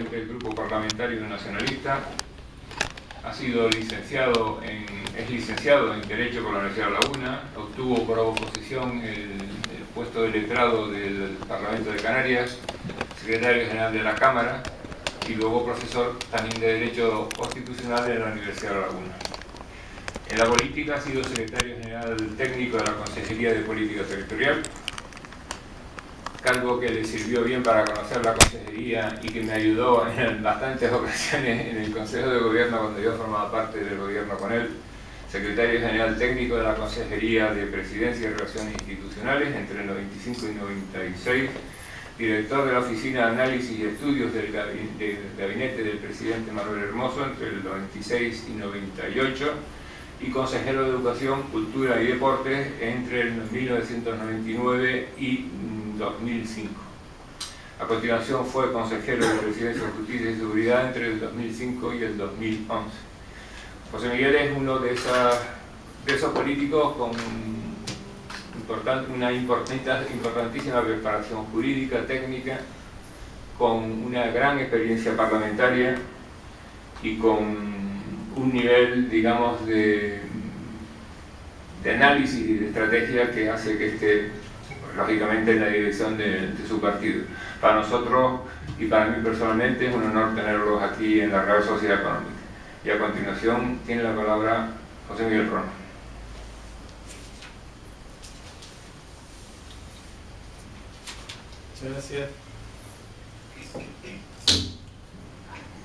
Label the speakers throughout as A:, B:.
A: del Grupo Parlamentario Nacionalista. Es licenciado en Derecho por la Universidad de La Laguna, obtuvo por oposición el puesto de letrado del Parlamento de Canarias, secretario general de la Cámara y luego profesor también de Derecho Constitucional en la Universidad de La Laguna. En la política ha sido secretario general técnico de la Consejería de Política Territorial, cargo que le sirvió bien para conocer la consejería y que me ayudó en bastantes ocasiones en el Consejo de Gobierno cuando yo formaba parte del gobierno con él. Secretario general técnico de la Consejería de Presidencia y Relaciones Institucionales entre el 95 y 96, director de la Oficina de Análisis y Estudios del Gabinete del Presidente Manuel Hermoso entre el 96 y 98, y consejero de Educación, Cultura y Deportes entre el 1999 y 2005. A continuación fue consejero de Presidencia, Justicia y Seguridad entre el 2005 y el 2011. José Miguel es uno de esos políticos con una importantísima preparación jurídica, técnica, con una gran experiencia parlamentaria y con un nivel, digamos, de análisis y de estrategia que hace que esté, lógicamente, en la dirección de su partido. Para nosotros y para mí personalmente es un honor tenerlos aquí en la Real Sociedad Económica. Y a continuación tiene la palabra José Miguel Rona.
B: Muchas gracias.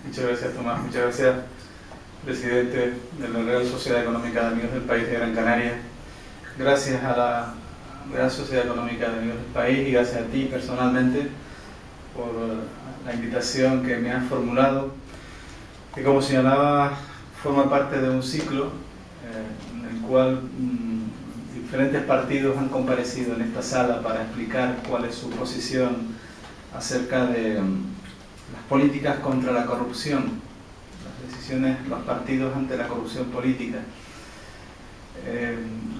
B: Muchas gracias, Tomás. Muchas gracias, presidente de la Real Sociedad Económica de Amigos del País de Gran Canaria. Gracias a la Real Sociedad Económica de Amigos del País y gracias a ti personalmente por la invitación que me has formulado, que, como señalaba, forma parte de un ciclo en el cual diferentes partidos han comparecido en esta sala para explicar cuál es su posición acerca de las políticas contra la corrupción, las decisiones de los partidos ante la corrupción política.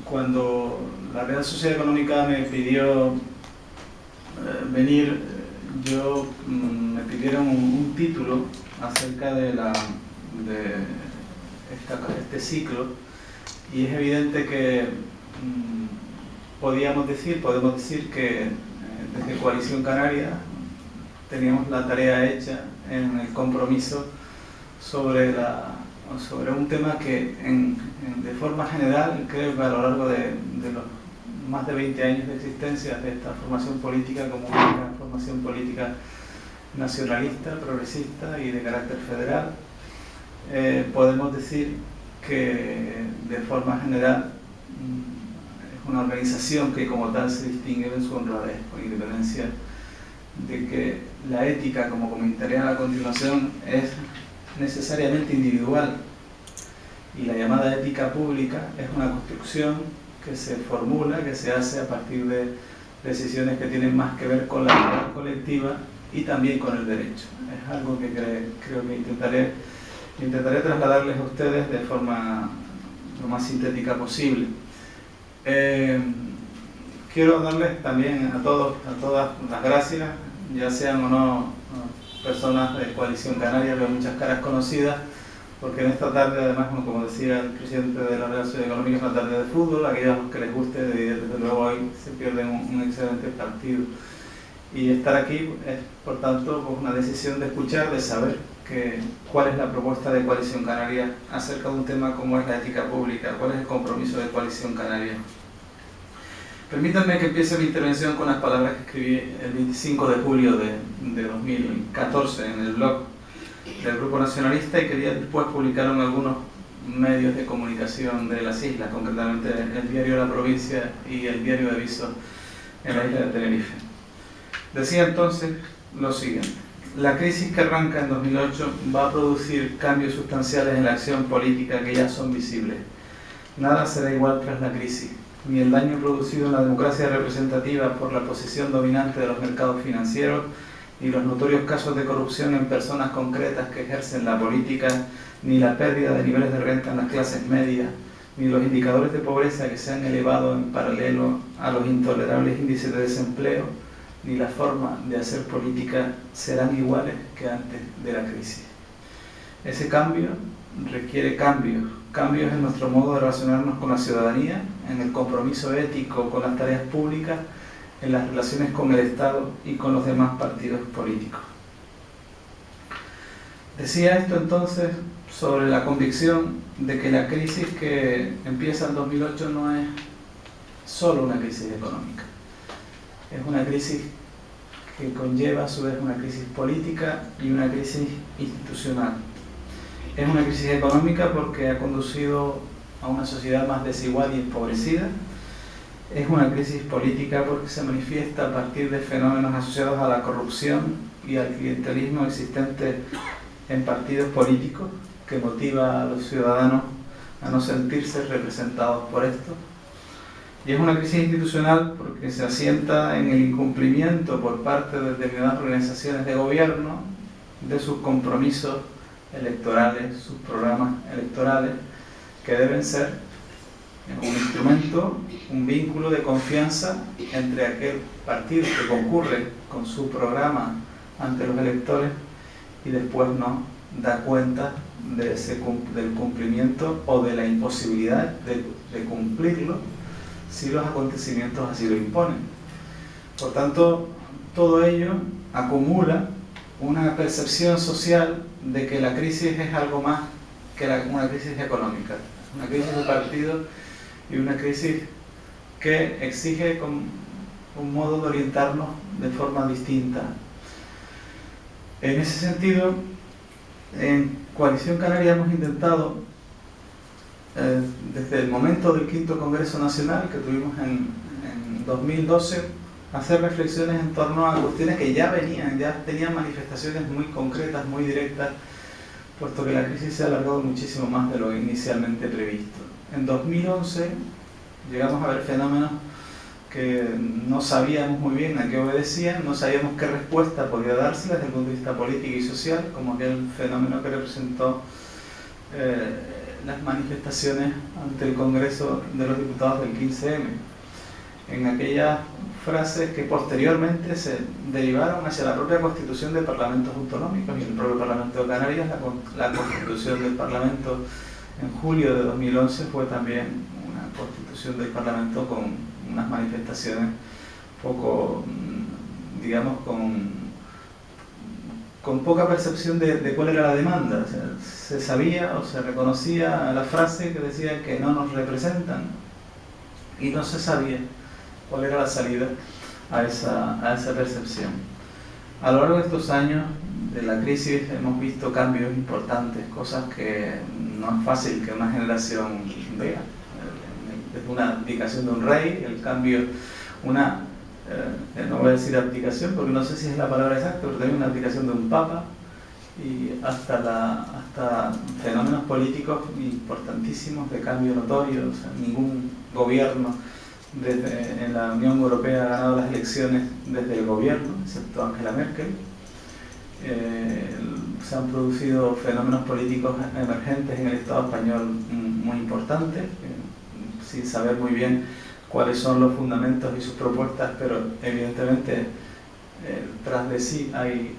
B: Cuando la Real Sociedad Económica me pidió venir, me pidieron un título acerca de este ciclo, y es evidente que podemos decir que desde Coalición Canaria teníamos la tarea hecha en el compromiso sobre un tema que de forma general creo que a lo largo de los más de 20 años de existencia de esta formación política, como una formación política nacionalista, progresista y de carácter federal, podemos decir que de forma general es una organización que como tal se distingue en su honradez, con independencia de que la ética, como comentaré a continuación, es necesariamente individual, y la llamada ética pública es una construcción que se formula, que se hace a partir de decisiones que tienen más que ver con la moral colectiva y también con el derecho. Es algo que creo que intentaré trasladarles a ustedes de forma lo más sintética posible. Quiero darles también a todas las gracias, ya sean o no personas de Coalición Canaria, veo muchas caras conocidas, porque en esta tarde, además, como decía el presidente de la Real Sociedad Económica, es una tarde de fútbol. Aquellos que les guste, desde luego hoy se pierden un excelente partido. Y estar aquí es, por tanto, pues una decisión de escuchar, de saber cuál es la propuesta de Coalición Canaria acerca de un tema como es la ética pública, cuál es el compromiso de Coalición Canaria. Permítanme que empiece mi intervención con las palabras que escribí el 25 de julio de 2014 en el blog del Grupo Nacionalista, y quería después publicar en algunos medios de comunicación de las islas, concretamente el diario La Provincia y el diario de Aviso en la isla de Tenerife. Decía entonces lo siguiente: la crisis que arranca en 2008 va a producir cambios sustanciales en la acción política que ya son visibles. Nada será igual tras la crisis, ni el daño producido en la democracia representativa por la posición dominante de los mercados financieros, ni los notorios casos de corrupción en personas concretas que ejercen la política, ni la pérdida de niveles de renta en las clases medias, ni los indicadores de pobreza que se han elevado en paralelo a los intolerables índices de desempleo, ni la forma de hacer política serán iguales que antes de la crisis. Ese cambio requiere cambios en nuestro modo de relacionarnos con la ciudadanía, en el compromiso ético con las tareas públicas, en las relaciones con el Estado y con los demás partidos políticos. Decía esto entonces sobre la convicción de que la crisis que empieza en 2008 no es solo una crisis económica. Es una crisis que conlleva a su vez una crisis política y una crisis institucional. Es una crisis económica porque ha conducido a una sociedad más desigual y empobrecida. Es una crisis política porque se manifiesta a partir de fenómenos asociados a la corrupción y al clientelismo existente en partidos políticos, que motiva a los ciudadanos a no sentirse representados por esto. Y es una crisis institucional porque se asienta en el incumplimiento por parte de determinadas organizaciones de gobierno de sus compromisos electorales, sus programas electorales, que deben ser un instrumento, un vínculo de confianza entre aquel partido que concurre con su programa ante los electores y después no da cuenta del cumplimiento o de la imposibilidad de cumplirlo si los acontecimientos así lo imponen. Por tanto, todo ello acumula una percepción social de que la crisis es algo más que una crisis económica, una crisis de partido y una crisis que exige un modo de orientarnos de forma distinta. En ese sentido, en Coalición Canaria hemos intentado, desde el momento del quinto Congreso Nacional que tuvimos en 2012, hacer reflexiones en torno a cuestiones que ya tenían manifestaciones muy concretas, muy directas, puesto que la crisis se ha alargado muchísimo más de lo inicialmente previsto. En 2011 llegamos a ver fenómenos que no sabíamos muy bien a qué obedecían, no sabíamos qué respuesta podía darse desde el punto de vista político y social, como aquel fenómeno que representó las manifestaciones ante el Congreso de los Diputados del 15M. En aquellas frases que posteriormente se derivaron hacia la propia constitución de parlamentos autonómicos y el propio Parlamento de Canarias, la constitución del Parlamento en julio de 2011 fue también una constitución del Parlamento con unas manifestaciones poco, digamos, con poca percepción de cuál era la demanda. O sea, se sabía o se reconocía la frase que decía que no nos representan y no se sabía cuál era la salida a esa percepción. A lo largo de estos años de la crisis hemos visto cambios importantes, cosas que no es fácil que una generación vea. Desde una abdicación de un rey, el cambio, no voy a decir abdicación porque no sé si es la palabra exacta, pero también una abdicación de un papa, y hasta fenómenos políticos importantísimos de cambio notorio. O sea, ningún gobierno en la Unión Europea ha ganado las elecciones desde el gobierno, excepto Angela Merkel. Se han producido fenómenos políticos emergentes en el Estado español muy importantes, sin saber muy bien cuáles son los fundamentos y sus propuestas, pero evidentemente tras de sí hay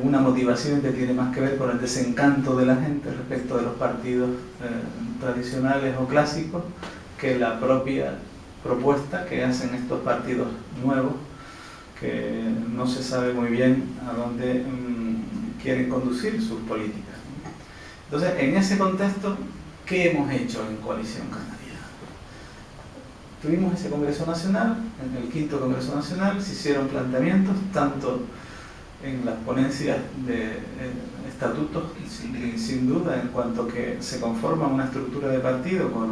B: una motivación que tiene más que ver con el desencanto de la gente respecto de los partidos tradicionales o clásicos que la propia propuesta que hacen estos partidos nuevos, que no se sabe muy bien a dónde quieren conducir sus políticas. Entonces, en ese contexto, ¿qué hemos hecho en Coalición Canaria? Tuvimos ese Congreso Nacional, en el quinto Congreso Nacional se hicieron planteamientos, tanto en las ponencias de estatutos, sin duda, en cuanto que se conforma una estructura de partido con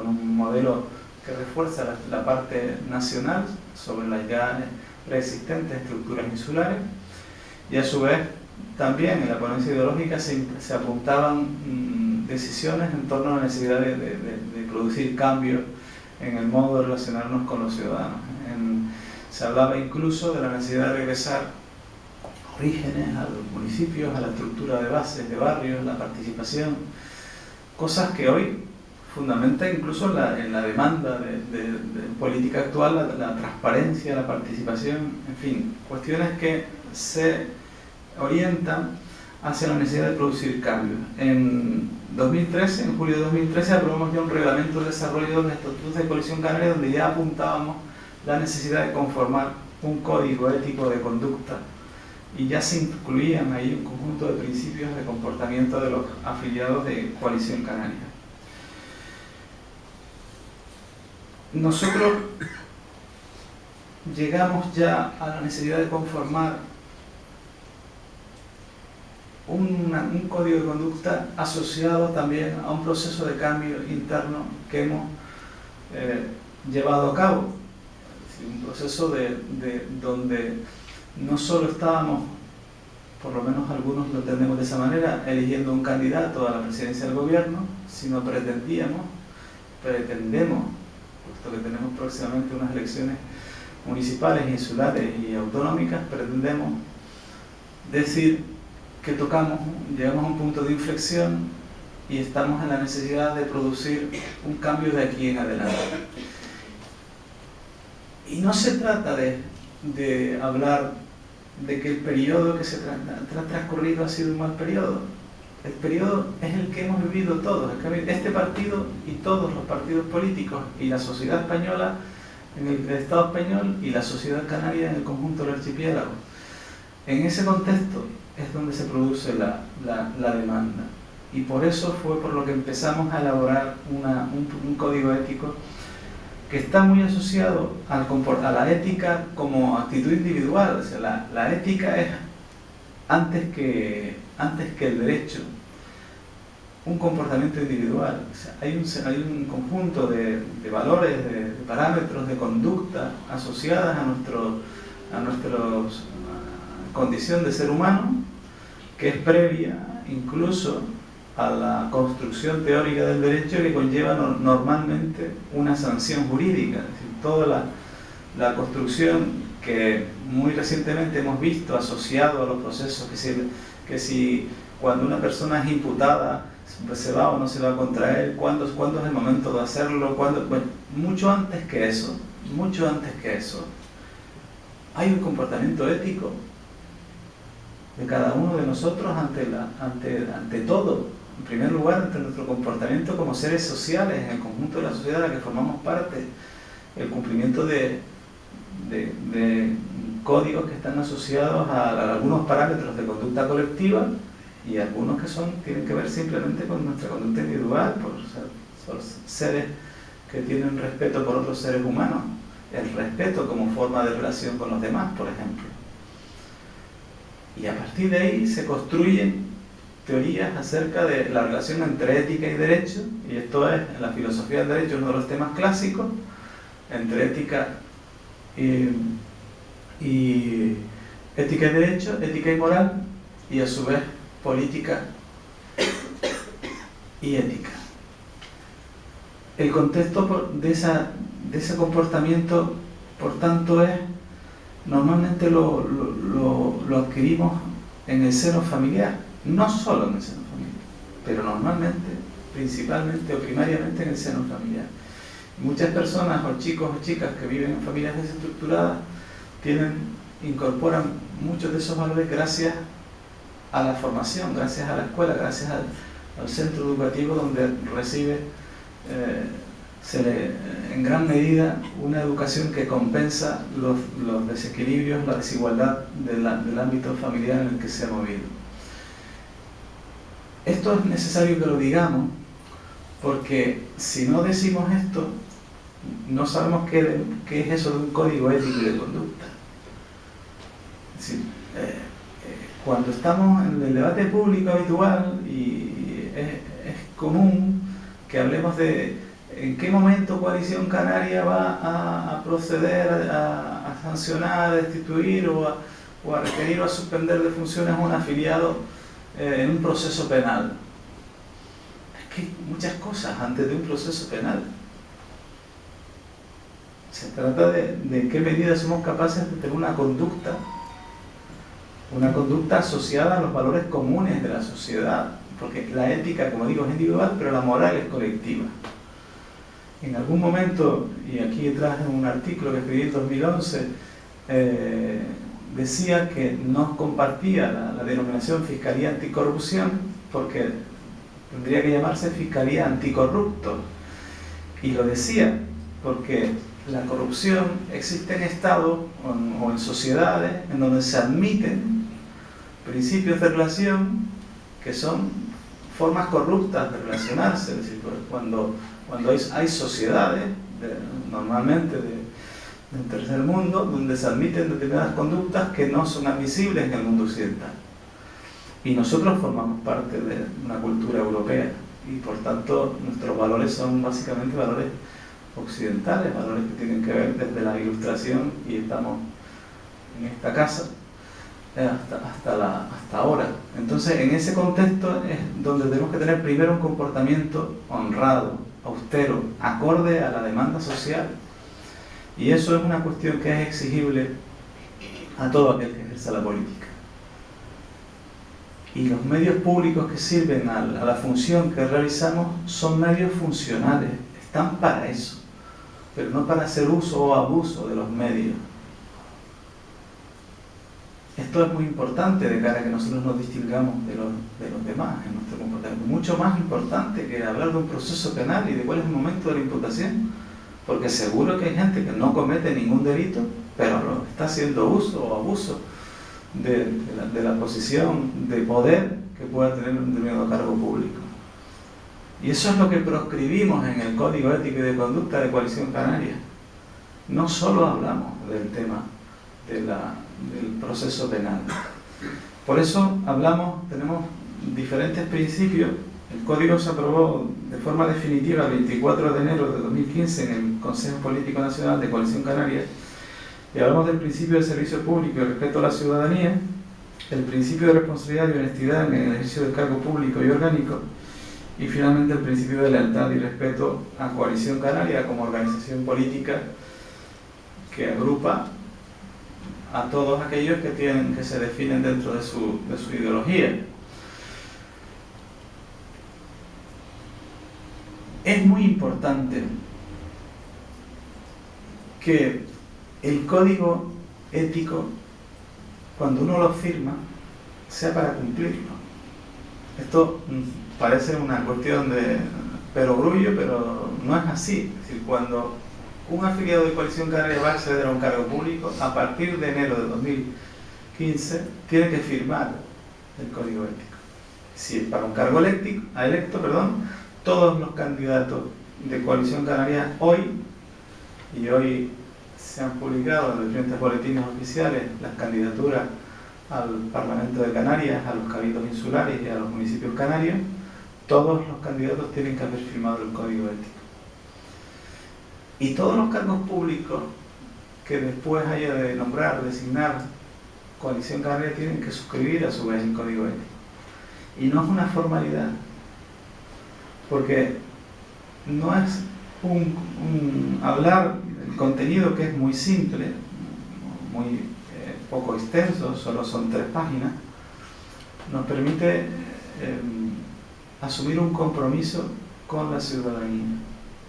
B: un modelo que refuerza la parte nacional sobre las ya preexistentes estructuras insulares, y a su vez también en la ponencia ideológica se apuntaban decisiones en torno a la necesidad de producir cambios en el modo de relacionarnos con los ciudadanos. Se hablaba incluso de la necesidad de regresar a orígenes, a los municipios, a la estructura de bases, de barrios, la participación, cosas que hoy fundamenta incluso en la demanda de política actual, la transparencia, la participación, en fin, cuestiones que se orientan hacia la necesidad de producir cambios. En 2013, en julio de 2013, aprobamos ya un reglamento de desarrollo de los estatutos de Coalición Canaria donde ya apuntábamos la necesidad de conformar un código ético de conducta y ya se incluían ahí un conjunto de principios de comportamiento de los afiliados de Coalición Canaria. Nosotros llegamos ya a la necesidad de conformar un código de conducta asociado también a un proceso de cambio interno que hemos llevado a cabo. Es decir, un proceso donde no solo estábamos, por lo menos algunos lo entendemos de esa manera, eligiendo un candidato a la presidencia del gobierno, sino pretendemos, puesto que tenemos próximamente unas elecciones municipales, insulares y autonómicas, pretendemos decir que llegamos a un punto de inflexión y estamos en la necesidad de producir un cambio de aquí en adelante. Y no se trata de hablar de que el periodo que se ha transcurrido ha sido un mal periodo. El periodo es el que hemos vivido todos, este partido y todos los partidos políticos y la sociedad española en el Estado español y la sociedad canaria en el conjunto del archipiélago. En ese contexto es donde se produce la demanda. Y por eso fue por lo que empezamos a elaborar un código ético que está muy asociado a la ética como actitud individual. O sea, la ética es, antes que el derecho, un comportamiento individual. O sea, hay un conjunto de valores, de parámetros, de conducta asociadas a nuestra condición de ser humano, que es previa incluso a la construcción teórica del derecho, que conlleva normalmente una sanción jurídica. Es decir, toda la construcción que muy recientemente hemos visto asociado a los procesos, que si cuando una persona es imputada se va o no se va contra él, cuándo es el momento de hacerlo, bueno, mucho antes que eso, hay un comportamiento ético de cada uno de nosotros ante todo. En primer lugar, ante nuestro comportamiento como seres sociales en el conjunto de la sociedad a la que formamos parte, el cumplimiento de códigos que están asociados a algunos parámetros de conducta colectiva y algunos que tienen que ver simplemente con nuestra conducta individual, por seres que tienen respeto por otros seres humanos, el respeto como forma de relación con los demás, por ejemplo. Y a partir de ahí se construyen teorías acerca de la relación entre ética y derecho, y esto es, en la filosofía del derecho, uno de los temas clásicos, entre ética y derecho, ética y moral, y a su vez política y ética. El contexto de ese comportamiento, por tanto, normalmente lo adquirimos en el seno familiar, no solo en el seno familiar, pero normalmente, principalmente o primariamente en el seno familiar. Muchas personas, o chicos o chicas que viven en familias desestructuradas, incorporan muchos de esos valores gracias a la formación, gracias a la escuela, gracias al centro educativo donde recibe en gran medida una educación que compensa los desequilibrios, la desigualdad del ámbito familiar en el que se ha movido. Esto es necesario que lo digamos, porque si no decimos esto, no sabemos qué es eso de un código ético y de conducta. Es decir, cuando estamos en el debate público habitual, y es común que hablemos de en qué momento Coalición Canaria va a proceder a sancionar, a destituir o a requerir o a suspender de funciones a un afiliado en un proceso penal. Es que hay muchas cosas antes de un proceso penal. Se trata de en qué medida somos capaces de tener una conducta asociada a los valores comunes de la sociedad, porque la ética, como digo, es individual, pero la moral es colectiva. En algún momento, y aquí traje un artículo que escribí en 2011, decía que no compartía la denominación Fiscalía Anticorrupción porque tendría que llamarse Fiscalía Anticorrupto. Y lo decía porque la corrupción existe en estados o en sociedades en donde se admiten principios de relación que son formas corruptas de relacionarse. Es decir, cuando hay sociedades, normalmente del tercer mundo, donde se admiten determinadas conductas que no son admisibles en el mundo occidental. Y nosotros formamos parte de una cultura europea y por tanto nuestros valores son básicamente valores occidentales, valores que tienen que ver desde la Ilustración, y estamos en esta casa hasta ahora. Entonces, en ese contexto es donde tenemos que tener primero un comportamiento honrado, austero, acorde a la demanda social. Y eso es una cuestión que es exigible a todo aquel que ejerza la política. Y los medios públicos que sirven a la función que realizamos son medios funcionales, están para eso, pero no para hacer uso o abuso de los medios. Esto es muy importante de cara a que nosotros nos distingamos de los demás en nuestro comportamiento. Mucho más importante que hablar de un proceso penal y de cuál es el momento de la imputación, porque seguro que hay gente que no comete ningún delito, pero lo está haciendo uso o abuso de la posición de poder que pueda tener un determinado cargo público. Y eso es lo que proscribimos en el Código Ético y de Conducta de Coalición Canaria. No solo hablamos del tema del proceso penal. Por eso tenemos diferentes principios. El Código se aprobó de forma definitiva el 24 de enero de 2015 en el Consejo Político Nacional de Coalición Canaria, y hablamos del principio de servicio público y respeto a la ciudadanía, el principio de responsabilidad y honestidad en el ejercicio del cargo público y orgánico, y finalmente el principio de lealtad y respeto a Coalición Canaria como organización política que agrupa a todos aquellos que se definen dentro de su ideología. Es muy importante que el código ético, cuando uno lo firma, sea para cumplirlo. Esto parece una cuestión de perogrullo, pero no es así. Es decir, cuando un afiliado de Coalición Canaria va a acceder a un cargo público, a partir de enero de 2015, tiene que firmar el código ético. Si es para un cargo electo, todos los candidatos de Coalición Canaria hoy se han publicado en los diferentes boletines oficiales las candidaturas al Parlamento de Canarias, a los cabildos insulares y a los municipios canarios. Todos los candidatos tienen que haber firmado el código ético. Y todos los cargos públicos que después haya de nombrar, designar Coalición Canaria, tienen que suscribir a su vez el código ético. Y no es una formalidad, porque no es hablar del contenido, que es muy simple, muy poco extenso, solo son 3 páginas, nos permite asumir un compromiso con la ciudadanía.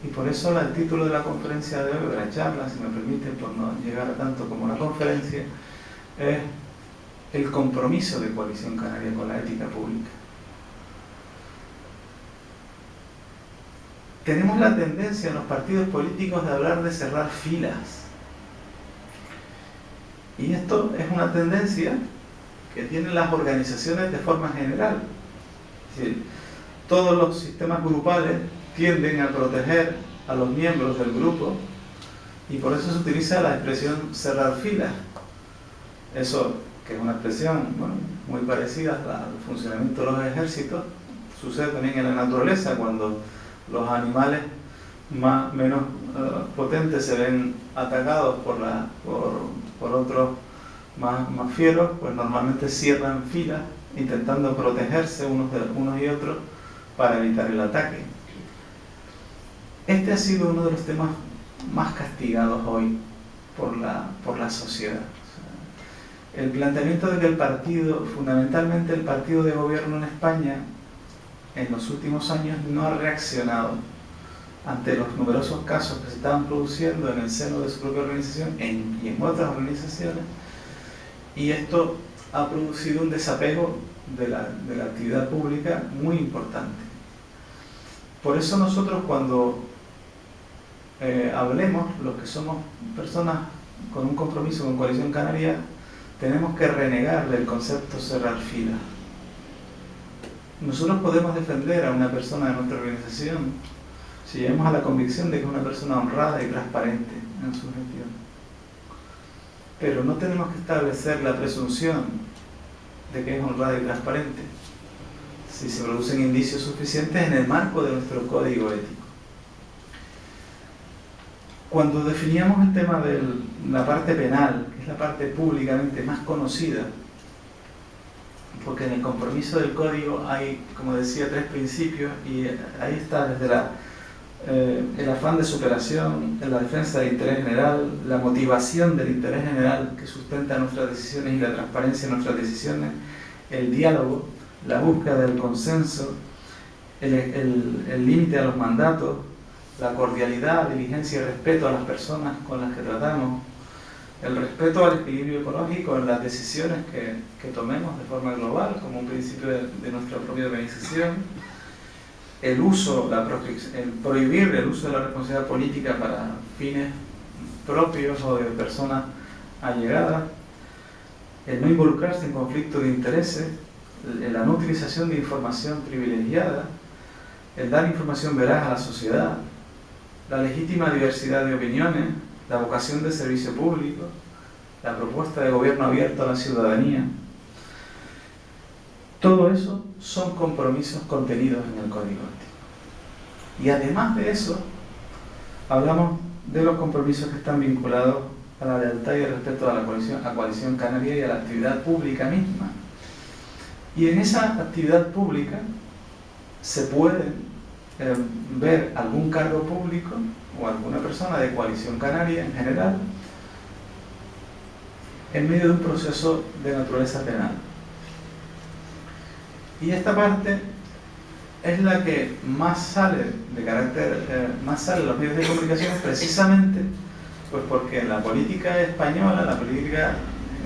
B: Y por eso el título de la conferencia de hoy, de la charla, si me permiten, por no llegar a tanto como la conferencia, es el compromiso de Coalición Canaria con la ética pública. Tenemos la tendencia en los partidos políticos de hablar de cerrar filas. Y esto es una tendencia que tienen las organizaciones de forma general. Es decir, todos los sistemas grupales tienden a proteger a los miembros del grupo, y por eso se utiliza la expresión cerrar filas. Eso, que es una expresión muy parecida al funcionamiento de los ejércitos, sucede también en la naturaleza, cuando los animales menos potentes se ven atacados por otros más fieros, pues normalmente cierran filas intentando protegerse unos y otros para evitar el ataque. Este ha sido uno de los temas más castigados hoy por la sociedad. O sea, el planteamiento de que fundamentalmente el partido de gobierno en España, en los últimos años no ha reaccionado ante los numerosos casos que se estaban produciendo en el seno de su propia organización y en otras organizaciones, y esto ha producido un desapego de la actividad pública muy importante. Por eso nosotros, cuando hablemos, los que somos personas con un compromiso con Coalición Canaria, tenemos que renegarle el concepto cerrar filas. Nosotros podemos defender a una persona de nuestra organización si llegamos a la convicción de que es una persona honrada y transparente en su gestión. Pero no tenemos que establecer la presunción de que es honrada y transparente si se producen indicios suficientes en el marco de nuestro código ético. Cuando definíamos el tema de la parte penal, que es la parte públicamente más conocida, porque en el compromiso del código hay, como decía, 3 principios, y ahí está desde el afán de superación, la defensa del interés general, la motivación del interés general que sustenta nuestras decisiones y la transparencia de nuestras decisiones, el diálogo, la búsqueda del consenso, el límite a los mandatos, la cordialidad, diligencia y respeto a las personas con las que tratamos, el respeto al equilibrio ecológico en las decisiones que tomemos de forma global, como un principio de nuestra propia organización, el uso, el prohibir el uso de la responsabilidad política para fines propios o de personas allegadas, el no involucrarse en conflictos de intereses, la no utilización de información privilegiada, el dar información veraz a la sociedad, la legítima diversidad de opiniones, la vocación de servicio público, la propuesta de gobierno abierto a la ciudadanía. Todo eso son compromisos contenidos en el Código Ético. Y además de eso, hablamos de los compromisos que están vinculados a la lealtad y el respeto a la Coalición Canaria y a la actividad pública misma. Y en esa actividad pública se puede ver algún cargo público o alguna persona de Coalición Canaria en general en medio de un proceso de naturaleza penal. Y esta parte es la que más sale más sale en los medios de comunicación, precisamente pues porque en la política española, la política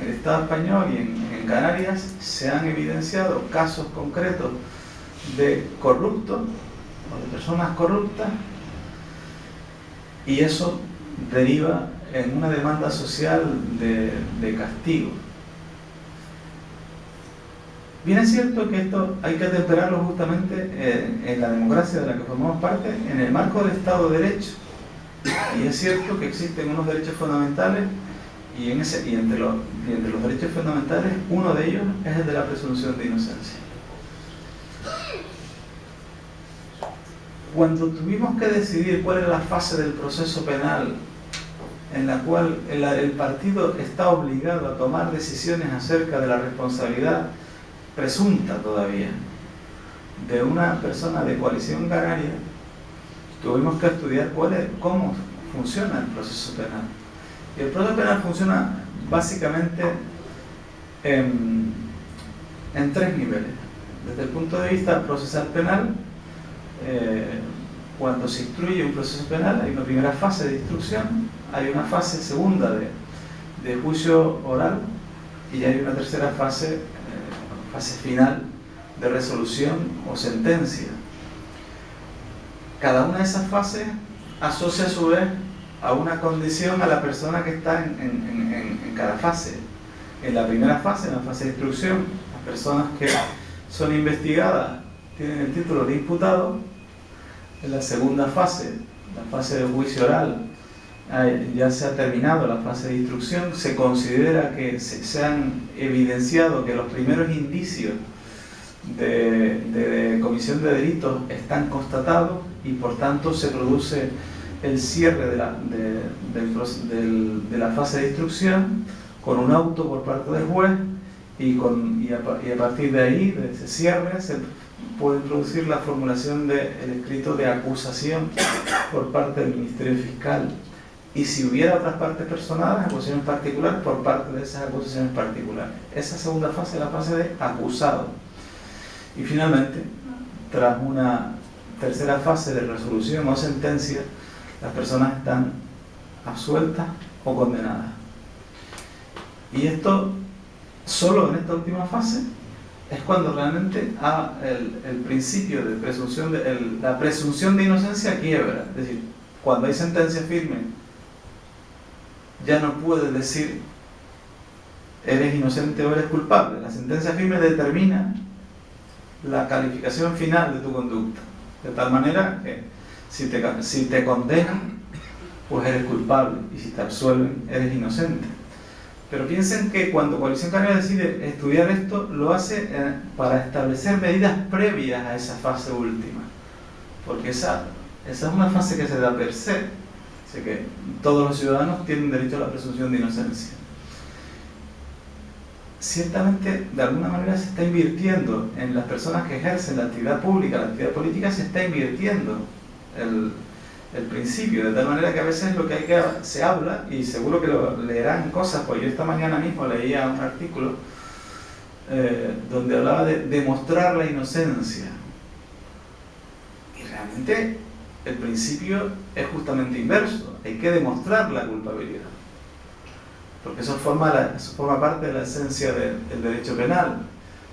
B: en el Estado español y en Canarias se han evidenciado casos concretos de corruptos o de personas corruptas, y eso deriva en una demanda social de castigo. Bien es cierto que esto hay que atemperarlo justamente en la democracia de la que formamos parte, en el marco del Estado de Derecho. Y es cierto que existen unos derechos fundamentales, y entre los derechos fundamentales, uno de ellos es el de la presunción de inocencia. Cuando tuvimos que decidir cuál era la fase del proceso penal en la cual el partido está obligado a tomar decisiones acerca de la responsabilidad presunta todavía de una persona de Coalición Canaria, tuvimos que estudiar cómo funciona el proceso penal. Y el proceso penal funciona básicamente en 3 niveles. Desde el punto de vista procesal penal, cuando se instruye un proceso penal hay una primera fase de instrucción, hay una fase segunda de juicio oral y hay una tercera fase final de resolución o sentencia. Cada una de esas fases asocia a su vez a una condición a la persona que está en cada fase. En la primera fase, en la fase de instrucción, las personas que son investigadas tienen el título de imputado. En la segunda fase, la fase de juicio oral, ya se ha terminado la fase de instrucción, se considera que se han evidenciado que los primeros indicios de comisión de delitos están constatados y por tanto se produce el cierre de la fase de instrucción con un auto por parte del juez y a partir de ahí, de ese cierre, se puede introducir la formulación del escrito de acusación por parte del Ministerio Fiscal. Y si hubiera otras partes personadas, acusaciones particulares por parte de esas acusaciones particulares. Esa segunda fase es la fase de acusado. Y finalmente, tras una tercera fase de resolución o sentencia, las personas están absueltas o condenadas. Y esto, solo en esta última fase, es cuando realmente el principio de presunción, la presunción de inocencia quiebra. Es decir, cuando hay sentencia firme, ya no puedes decir eres inocente o eres culpable. La sentencia firme determina la calificación final de tu conducta, de tal manera que si te condenan, pues eres culpable, y si te absuelven, eres inocente. Pero piensen que cuando Coalición Canaria decide estudiar esto, lo hace para establecer medidas previas a esa fase última, porque esa es una fase que se da per se, así que todos los ciudadanos tienen derecho a la presunción de inocencia. Ciertamente, de alguna manera se está invirtiendo en las personas que ejercen la actividad pública, la actividad política, se está invirtiendo el principio, de tal manera que a veces lo que hay que se habla, y seguro que lo leerán cosas, pues yo esta mañana mismo leía un artículo donde hablaba de demostrar la inocencia, y realmente el principio es justamente inverso, hay que demostrar la culpabilidad, porque eso forma parte de la esencia del derecho penal.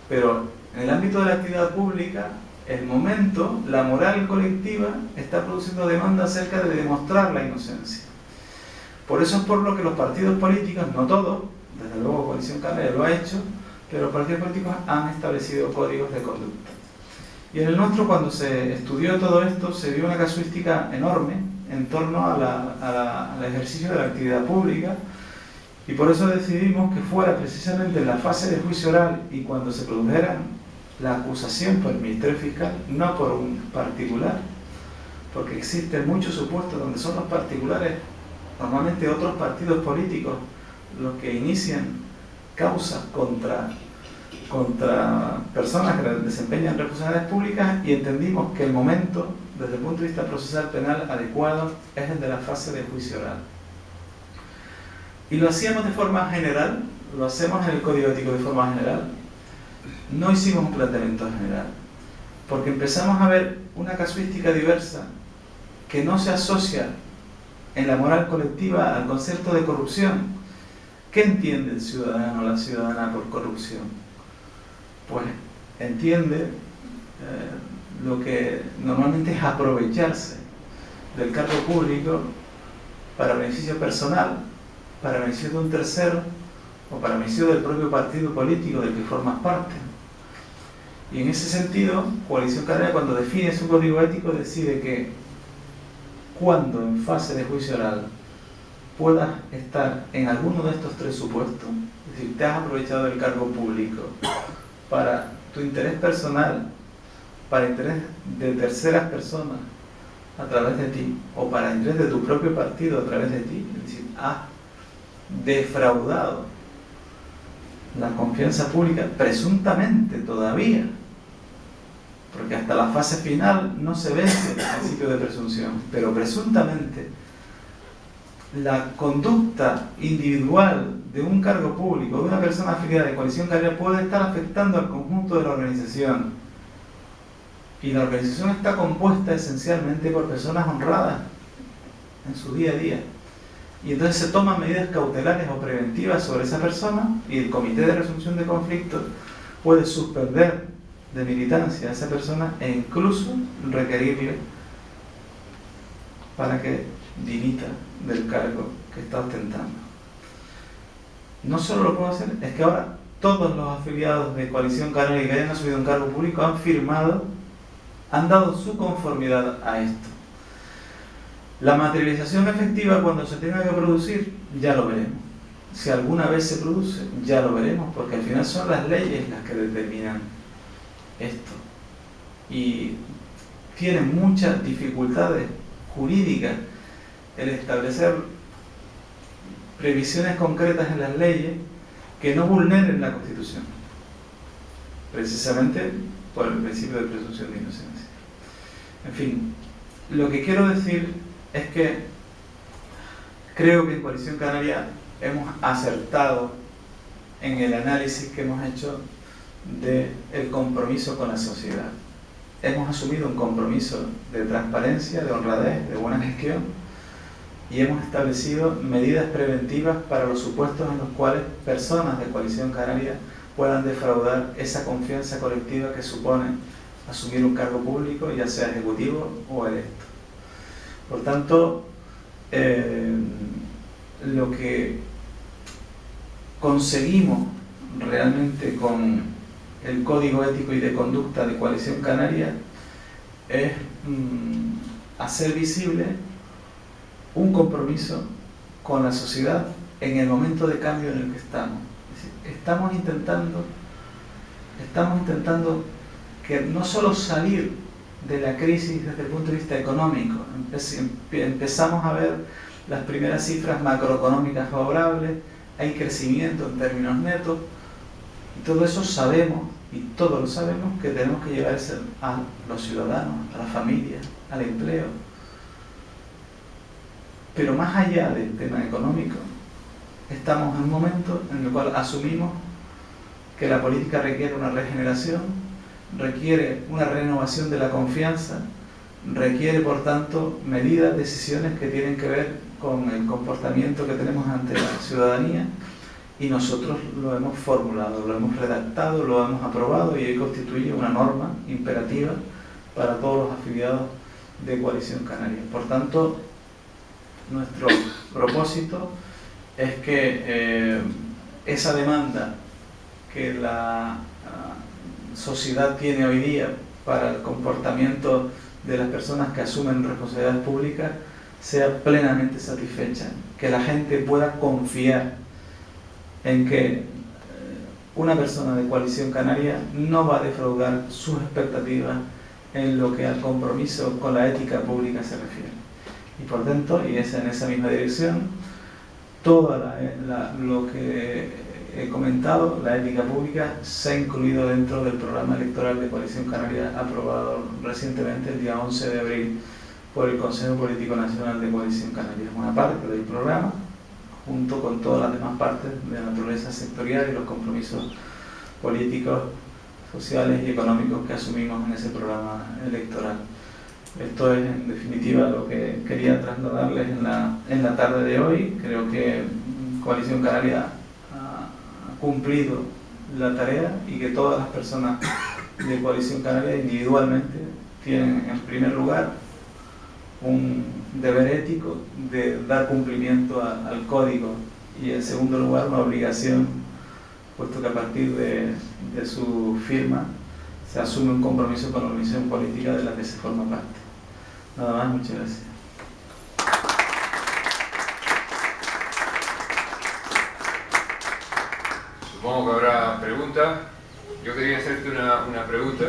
B: Pero en el ámbito de la actividad pública, el momento, la moral colectiva está produciendo demanda acerca de demostrar la inocencia. Por eso es por lo que los partidos políticos, no todos, desde luego Coalición Canaria lo ha hecho, pero los partidos políticos han establecido códigos de conducta. Y en el nuestro, cuando se estudió todo esto, se vio una casuística enorme en torno al ejercicio de la actividad pública, y por eso decidimos que fuera precisamente en la fase de juicio oral y cuando se produjera la acusación por el Ministerio Fiscal, no por un particular, porque existen muchos supuestos donde son los particulares, normalmente otros partidos políticos, los que inician causas contra personas que desempeñan responsabilidades públicas, y entendimos que el momento, desde el punto de vista procesal penal adecuado, es el de la fase de juicio oral. Y lo hacíamos de forma general, lo hacemos en el Código Ético de forma general. No hicimos un planteamiento general, porque empezamos a ver una casuística diversa que no se asocia en la moral colectiva al concepto de corrupción. ¿Qué entiende el ciudadano o la ciudadana por corrupción? Pues entiende lo que normalmente es aprovecharse del cargo público para beneficio personal, para beneficio de un tercero o para beneficio del propio partido político del que formas parte. Y en ese sentido, Coalición Canaria, cuando define su código ético, decide que cuando en fase de juicio oral puedas estar en alguno de estos tres supuestos, es decir, te has aprovechado del cargo público para tu interés personal, para interés de terceras personas a través de ti, o para interés de tu propio partido a través de ti, es decir, has defraudado la confianza pública, presuntamente todavía, porque hasta la fase final no se vence el principio de presunción, pero presuntamente la conducta individual de un cargo público, de una persona afiliada de Coalición Canaria, puede estar afectando al conjunto de la organización, y la organización está compuesta esencialmente por personas honradas en su día a día. Y entonces se toman medidas cautelares o preventivas sobre esa persona, y el Comité de Resolución de Conflictos puede suspender de militancia a esa persona e incluso requerirle para que dimita del cargo que está ostentando. No solo lo puedo hacer, es que ahora todos los afiliados de Coalición Canaria que hayan asumido un cargo público han firmado, han dado su conformidad a esto. La materialización efectiva, cuando se tenga que producir, ya lo veremos. Si alguna vez se produce, ya lo veremos, porque al final son las leyes las que determinan esto. Y tienen muchas dificultades jurídicas el establecer previsiones concretas en las leyes que no vulneren la Constitución, precisamente por el principio de presunción de inocencia. En fin, lo que quiero decir es que creo que en Coalición Canaria hemos acertado en el análisis que hemos hecho del compromiso con la sociedad. hemos asumido un compromiso de transparencia, de honradez, de buena gestión, y hemos establecido medidas preventivas para los supuestos en los cuales personas de Coalición Canaria puedan defraudar esa confianza colectiva que supone asumir un cargo público, ya sea ejecutivo o electo. Por tanto, lo que conseguimos realmente con el Código Ético y de Conducta de Coalición Canaria es hacer visible un compromiso con la sociedad en el momento de cambio en el que estamos. Es decir, estamos intentando que no solo salir de la crisis desde el punto de vista económico, empezamos a ver las primeras cifras macroeconómicas favorables, hay crecimiento en términos netos, y todo eso sabemos, y todos lo sabemos, que tenemos que llevarse a los ciudadanos, a las familias, al empleo. Pero más allá del tema económico, estamos en un momento en el cual asumimos que la política requiere una regeneración, requiere una renovación de la confianza, requiere por tanto medidas, decisiones que tienen que ver con el comportamiento que tenemos ante la ciudadanía, y nosotros lo hemos formulado, lo hemos redactado, lo hemos aprobado, y hoy constituye una norma imperativa para todos los afiliados de Coalición Canaria. Por tanto, nuestro propósito es que esa demanda que la sociedad tiene hoy día para el comportamiento de las personas que asumen responsabilidades públicas sea plenamente satisfecha, que la gente pueda confiar en que una persona de Coalición Canaria no va a defraudar sus expectativas en lo que al compromiso con la ética pública se refiere. Y por tanto, y es en esa misma dirección, todo lo que he comentado, la ética pública, se ha incluido dentro del programa electoral de Coalición Canaria aprobado recientemente el día 11 de abril por el Consejo Político Nacional de Coalición Canaria. Es una parte del programa, junto con todas las demás partes de naturaleza sectorial y los compromisos políticos, sociales y económicos que asumimos en ese programa electoral. Esto es en definitiva lo que quería trasladarles en la tarde de hoy. Creo que Coalición Canaria ha cumplido la tarea, y que todas las personas de Coalición Canaria individualmente tienen en primer lugar un deber ético de dar cumplimiento al código, y en segundo lugar una obligación, puesto que a partir de su firma se asume un compromiso con la organización política de la que se forma parte. Nada más, muchas gracias.
A: Supongo que habrá preguntas. Yo quería hacerte una pregunta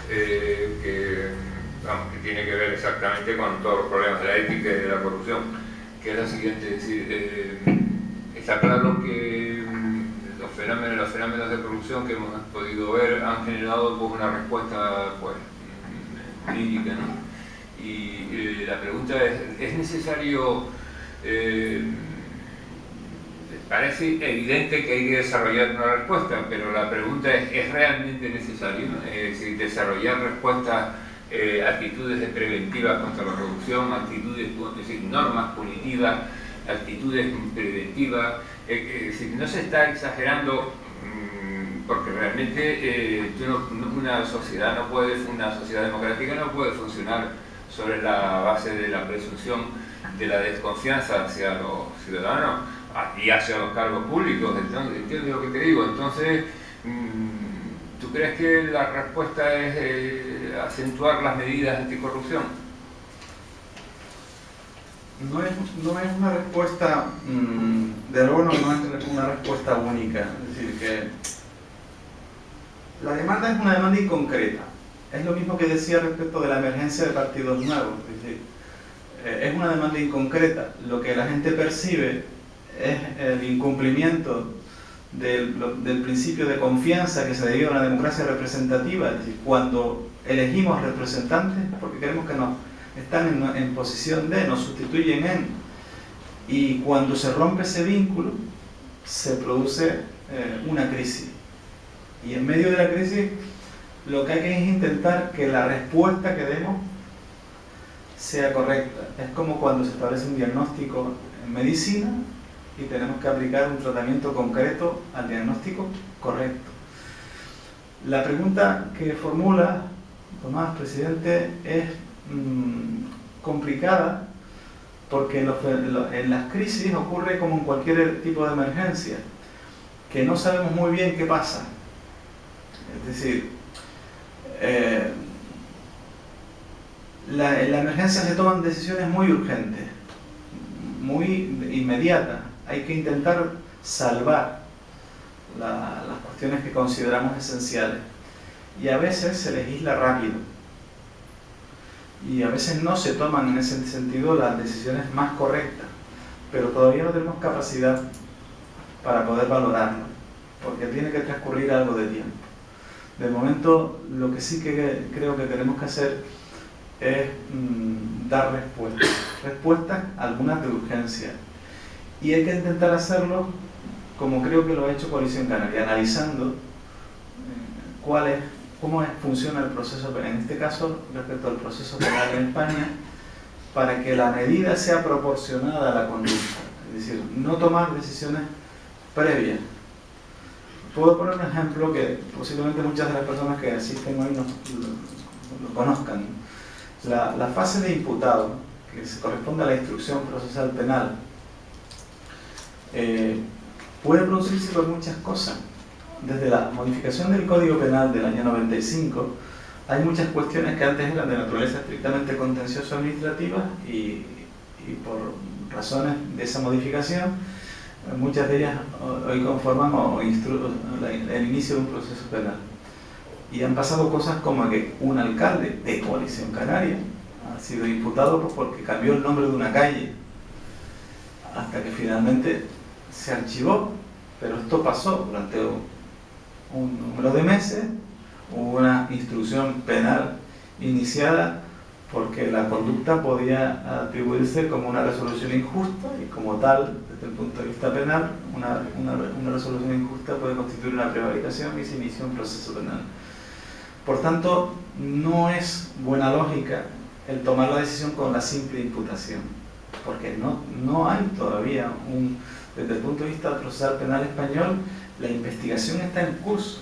A: que tiene que ver exactamente con todos los problemas de la ética y de la corrupción, que es la siguiente: es decir, está claro que los fenómenos de corrupción que hemos podido ver han generado pues, una respuesta pues, crítica, ¿no? Y la pregunta ¿es necesario? Parece evidente que hay que desarrollar una respuesta, pero la pregunta ¿es realmente necesario? Es decir, desarrollar respuestas, actitudes preventivas contra la corrupción, actitudes, es decir, normas punitivas, actitudes preventivas. Es decir, no se está exagerando, porque realmente una sociedad democrática no puede funcionar sobre la base de la presunción de la desconfianza hacia los ciudadanos y hacia los cargos públicos. Entonces, ¿entiendes lo que te digo? Entonces, ¿tú crees que la respuesta es acentuar las medidas anticorrupción?
B: No es una respuesta, de luego no es una respuesta única. Es decir, que la demanda es una demanda inconcreta. Es lo mismo que decía respecto de la emergencia de partidos nuevos. Es decir, es una demanda inconcreta. Lo que la gente percibe es el incumplimiento del principio de confianza que se deriva de una democracia representativa. Es decir, cuando elegimos representantes, porque queremos que están en posición de, nos sustituyen en, y cuando se rompe ese vínculo, se produce una crisis. Y en medio de la crisis lo que hay que es intentar que la respuesta que demos sea correcta. Es como cuando se establece un diagnóstico en medicina y tenemos que aplicar un tratamiento concreto al diagnóstico correcto. La pregunta que formula Tomás, presidente, es complicada porque en las crisis ocurre como en cualquier tipo de emergencia, que no sabemos muy bien qué pasa. Es decir, en la emergencia se toman decisiones muy urgentes, muy inmediatas. Hay que intentar salvar las cuestiones que consideramos esenciales. Y a veces se legisla rápido. Y a veces no se toman en ese sentido las decisiones más correctas. Pero todavía no tenemos capacidad para poder valorarlo, porque tiene que transcurrir algo de tiempo. De momento, lo que sí que creo que tenemos que hacer es dar respuestas, algunas de urgencia. Y hay que intentar hacerlo como creo que lo ha hecho Coalición Canaria, analizando cómo funciona el proceso, en este caso respecto al proceso penal en España, para que la medida sea proporcionada a la conducta. Es decir, no tomar decisiones previas. Puedo poner un ejemplo que posiblemente muchas de las personas que asisten hoy lo conozcan. La fase de imputado, que se corresponde a la instrucción procesal penal, puede producirse por muchas cosas. Desde la modificación del Código Penal del año 95, hay muchas cuestiones que antes eran de naturaleza estrictamente contencioso-administrativa y por razones de esa modificación, muchas de ellas hoy conforman el inicio de un proceso penal. Y han pasado cosas como que un alcalde de Coalición Canaria ha sido imputado porque cambió el nombre de una calle, hasta que finalmente se archivó. Pero esto pasó durante un número de meses. Hubo una instrucción penal iniciada porque la conducta podía atribuirse como una resolución injusta, y como tal, desde el punto de vista penal, una resolución injusta puede constituir una prevaricación y se inicia un proceso penal. Por tanto, no es buena lógica el tomar la decisión con la simple imputación, porque no hay todavía desde el punto de vista procesal penal español, la investigación está en curso,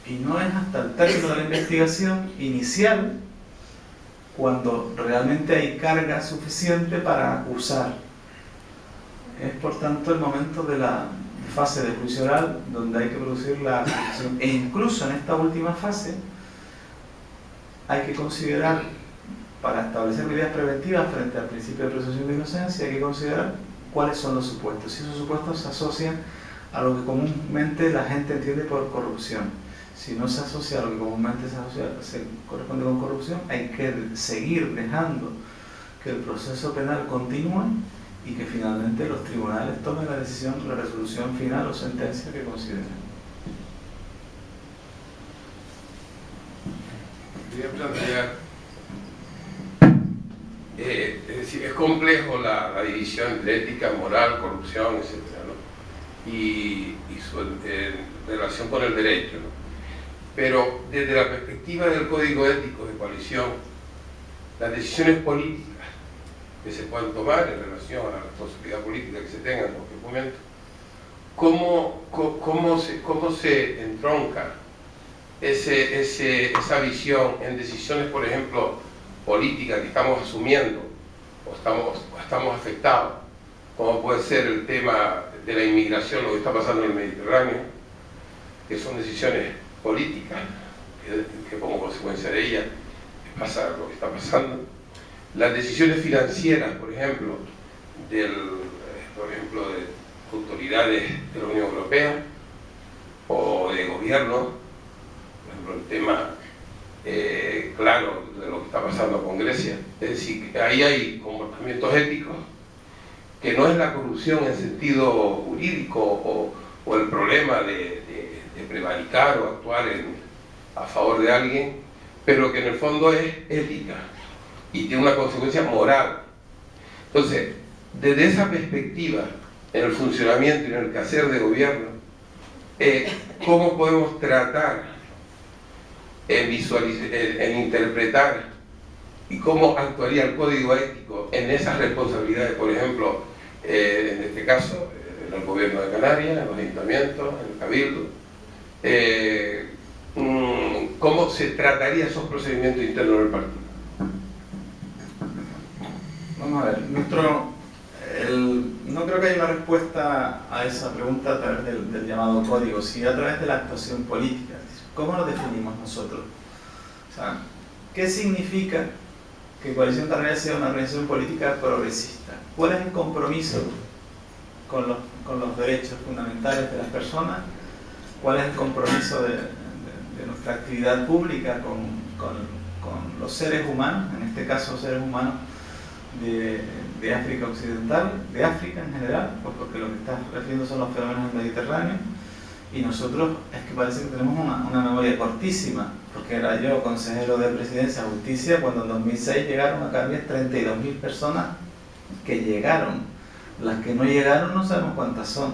B: y no es hasta el término de la investigación inicial cuando realmente hay carga suficiente para acusar. Es por tanto el momento de la fase de juicio oral donde hay que producir la acusación. E incluso en esta última fase hay que considerar, para establecer medidas preventivas frente al principio de presunción de inocencia, hay que considerar cuáles son los supuestos. Si esos supuestos se asocian a lo que comúnmente la gente entiende por corrupción. Si no se asocia a lo que comúnmente se corresponde con corrupción, hay que seguir dejando que el proceso penal continúe y que finalmente los tribunales tomen la decisión, la resolución final o sentencia que consideren.
C: Quería plantear, es decir, es complejo la división de ética, moral, corrupción, etc., ¿no? y su relación con el derecho, ¿no? Pero desde la perspectiva del código ético de coalición, las decisiones políticas que se puedan tomar en relación a la responsabilidad política que se tenga en cualquier momento, ¿cómo se entronca esa visión en decisiones, por ejemplo, políticas que estamos asumiendo o estamos afectados, como puede ser el tema de la inmigración, lo que está pasando en el Mediterráneo, que son decisiones políticas, que como consecuencia de ellas pasa lo que está pasando. Las decisiones financieras, por ejemplo, de autoridades de la Unión Europea o de gobierno, por ejemplo, el tema claro de lo que está pasando con Grecia. Es decir, ahí hay comportamientos éticos que no es la corrupción en sentido jurídico o el problema de prevaricar o actuar a favor de alguien, pero que en el fondo es ética y tiene una consecuencia moral. Entonces, desde esa perspectiva, en el funcionamiento y en el quehacer de gobierno, ¿cómo podemos tratar en interpretar y cómo actuaría el código ético en esas responsabilidades, por ejemplo, en este caso, en el gobierno de Canarias, en los ayuntamientos, en el cabildo, cómo se trataría esos procedimientos internos del partido.
B: Vamos a ver, no creo que haya una respuesta a esa pregunta a través del llamado código, sino a través de la actuación política. ¿Cómo lo definimos nosotros? O sea, ¿qué significa que Coalición Canaria sea una organización política progresista? ¿Cuál es el compromiso con los derechos fundamentales de las personas? ¿Cuál es el compromiso de nuestra actividad pública con los seres humanos, en este caso seres humanos de África Occidental, de África en general, pues porque lo que estás refiriendo son los fenómenos del Mediterráneo, y nosotros es que parece que tenemos una memoria cortísima, porque era yo consejero de Presidencia y Justicia cuando en 2006 llegaron a Canarias 32.000 personas que llegaron. Las que no llegaron no sabemos cuántas son,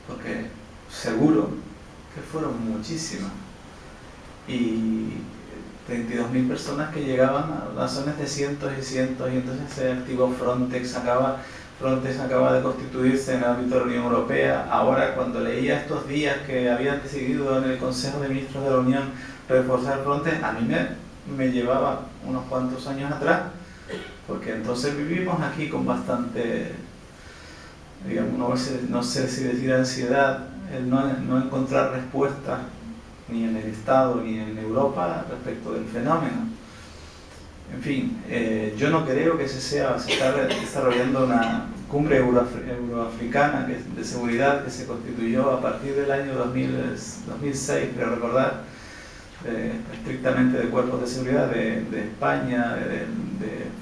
B: porque seguro que fueron muchísimas. Y 32.000 personas que llegaban a las zonas de cientos y cientos, y entonces se activó Frontex acaba de constituirse en el ámbito de la Unión Europea. Ahora, cuando leía estos días que habían decidido en el Consejo de Ministros de la Unión reforzar Frontex, a mí me llevaba unos cuantos años atrás, porque entonces vivimos aquí con bastante, digamos, no sé si decir ansiedad, el no encontrar respuestas ni en el Estado ni en Europa respecto del fenómeno. En fin, yo no creo que se está desarrollando una cumbre euroafricana de seguridad que se constituyó a partir del año 2006, creo recordar, estrictamente de cuerpos de seguridad de España, de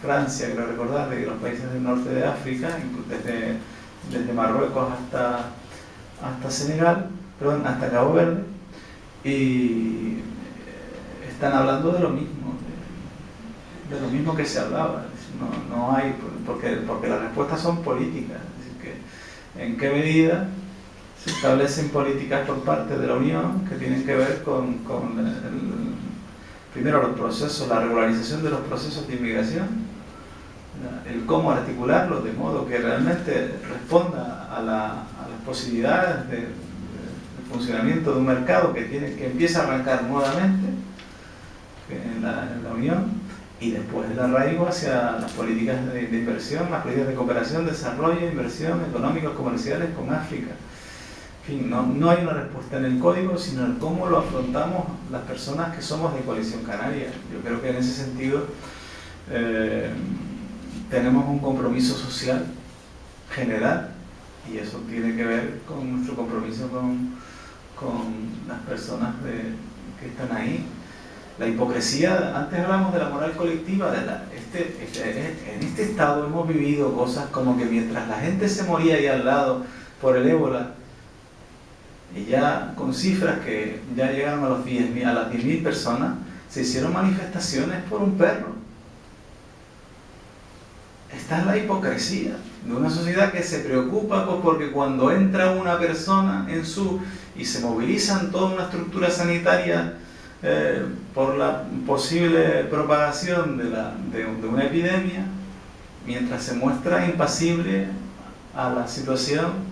B: Francia, creo recordar, de los países del norte de África, desde Marruecos hasta Senegal, perdón, hasta Cabo Verde, y están hablando de lo mismo que se hablaba. No hay, porque las respuestas son políticas. Es decir, que en qué medida se establecen políticas por parte de la Unión que tienen que ver con primero los procesos, la regularización de los procesos de inmigración, el cómo articularlos de modo que realmente responda a las posibilidades de funcionamiento de un mercado que empieza a arrancar nuevamente en la Unión, y después el arraigo hacia las políticas de inversión, las políticas de cooperación, desarrollo, inversión, económicos, comerciales con África. En fin, no hay una respuesta en el código, sino en cómo lo afrontamos las personas que somos de Coalición Canaria. Yo creo que en ese sentido tenemos un compromiso social general, y eso tiene que ver con nuestro compromiso con las personas que están ahí. La hipocresía, antes hablamos de la moral colectiva, en este estado hemos vivido cosas como que mientras la gente se moría ahí al lado por el ébola, y ya con cifras que ya llegaron a las 10.000 personas, se hicieron manifestaciones por un perro. Esta es la hipocresía de una sociedad que se preocupa porque cuando entra una persona y se movilizan toda una estructura sanitaria por la posible propagación de una epidemia, mientras se muestra impasible a la situación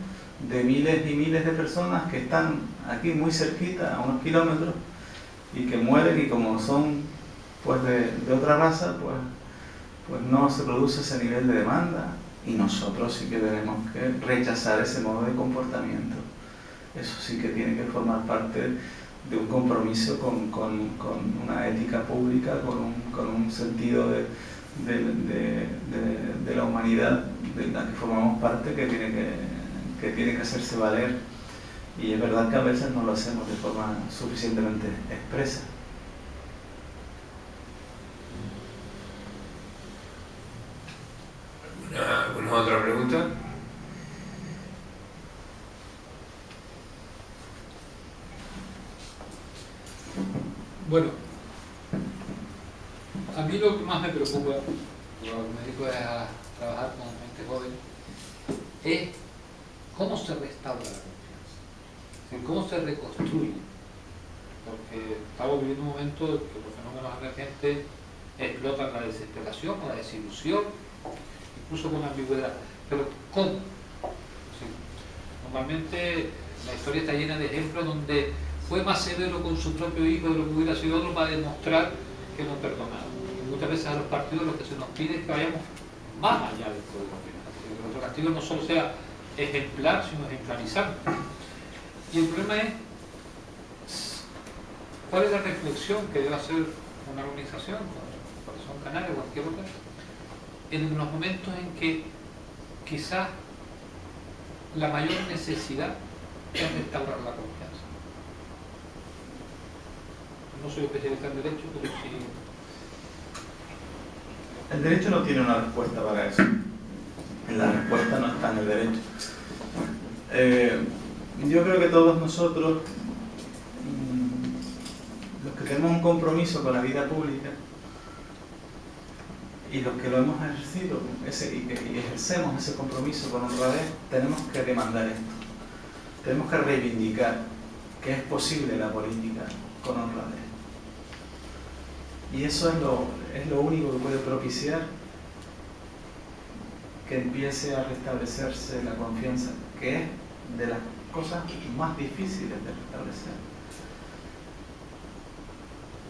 B: de miles y miles de personas que están aquí muy cerquita, a unos kilómetros, y que mueren, y como son pues de otra raza, pues no se produce ese nivel de demanda, y nosotros sí que tenemos que rechazar ese modo de comportamiento. Eso sí que tiene que formar parte de un compromiso con una ética pública, con un sentido de la humanidad de la que formamos parte, que tiene que hacerse valer. Y es verdad que a veces no lo hacemos de forma suficientemente expresa.
A: ¿Alguna otra pregunta?
D: Bueno, a mí lo que más me preocupa, lo que me dedico a trabajar con gente joven, es cómo se restaura la confianza, cómo se reconstruye. porque estamos viviendo un momento en que los fenómenos emergentes explotan la desesperación, la desilusión, incluso con ambigüedad. Pero ¿cómo? Sí. Normalmente la historia está llena de ejemplos donde fue más severo con su propio hijo de lo que hubiera sido otro para demostrar que no perdonaba. Y muchas veces a los partidos lo que se nos pide es que vayamos más allá del código penal, que nuestro castigo no solo sea ejemplar, sino ejemplarizante. Y el problema es cuál es la reflexión que debe hacer una organización, Coalición Canaria o cualquier otra, en los momentos en que quizás la mayor necesidad es restaurar la confianza. No soy especialista en derecho, pero sí.
B: El derecho no tiene una respuesta para eso. La respuesta no está en el derecho. Yo creo que todos nosotros, los que tenemos un compromiso con la vida pública y los que lo hemos ejercido y ejercemos ese compromiso con honradez, tenemos que demandar esto. Tenemos que reivindicar que es posible la política con honradez. Y eso es lo único que puede propiciar que empiece a restablecerse la confianza, que es de las cosas más difíciles de restablecer.